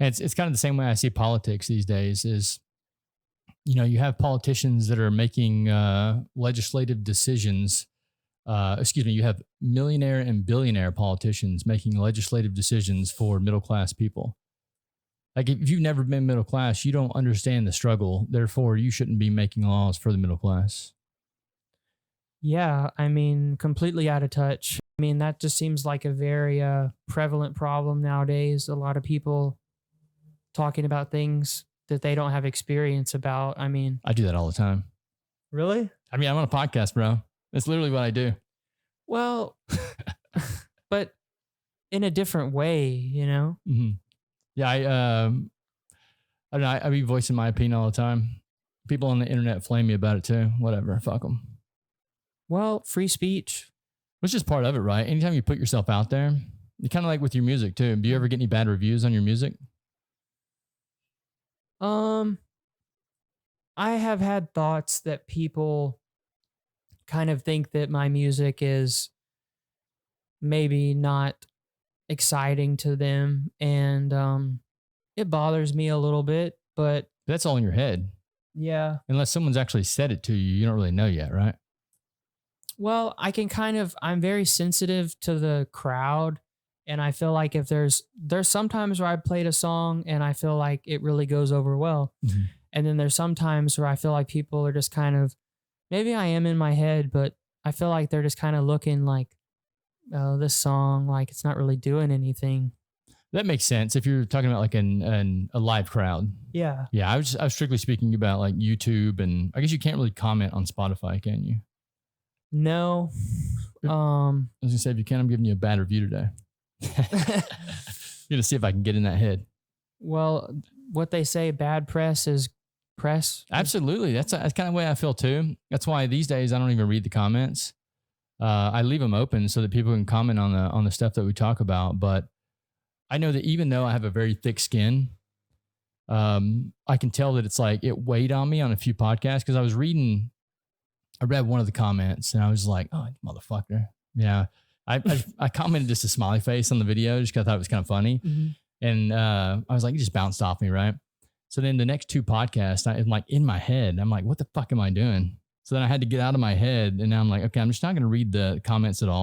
And it's kind of the same way I see politics these days is, you have politicians that are making legislative decisions. You have millionaire and billionaire politicians making legislative decisions for middle class people. Like if you've never been middle class, you don't understand the struggle. Therefore, you shouldn't be making laws for the middle class. Yeah, I mean, completely out of touch. I mean, that just seems like a very prevalent problem nowadays. A lot of people talking about things that they don't have experience about. I mean, I do that all the time. really? I mean, I'm on a podcast, bro. That's literally what I do. Well, but in a different way, you know? Mm-hmm. Yeah, I don't know. I be voicing my opinion all the time. People on the internet flame me about it too. Whatever, fuck them. Well, free speech. Which is part of it, right? Anytime you put yourself out there, you kind of like with your music too. Do you ever get any bad reviews on your music? I have had thoughts that people kind of think that my music is maybe not exciting to them, and it bothers me a little bit, but That's all in your head. yeah. Unless someone's actually said it to you, you don't really know yet, right? Well, I'm very sensitive to the crowd, and I feel like if there's sometimes where I played a song and I feel like it really goes over well. Mm-hmm. And then there's some times where I feel like people are just kind of, maybe I am in my head, but I feel like they're just kind of looking like, oh, this song, like it's not really doing anything. That makes sense if you're talking about like a live crowd. Yeah. Yeah, I was strictly speaking about like YouTube, and I guess you can't really comment on Spotify, can you? No. I was gonna say if you can, I'm giving you a bad review today. Gonna see if I can get in that head. Well, what they say, bad press is press. Absolutely, that's kind of the way I feel too. That's why these days I don't even read the comments. I leave them open so that people can comment on the stuff that we talk about. But I know that even though I have a very thick skin, I can tell that it's like it weighed on me on a few podcasts because I read one of the comments and I was like, oh, motherfucker. Yeah. I commented just a smiley face on the video just because I thought it was kind of funny. Mm-hmm. And I was like, it just bounced off me, right? So then the next two podcasts, I'm like in my head, I'm like, what the fuck am I doing? So then I had to get out of my head and now I'm like, okay, I'm just not going to read the comments at all.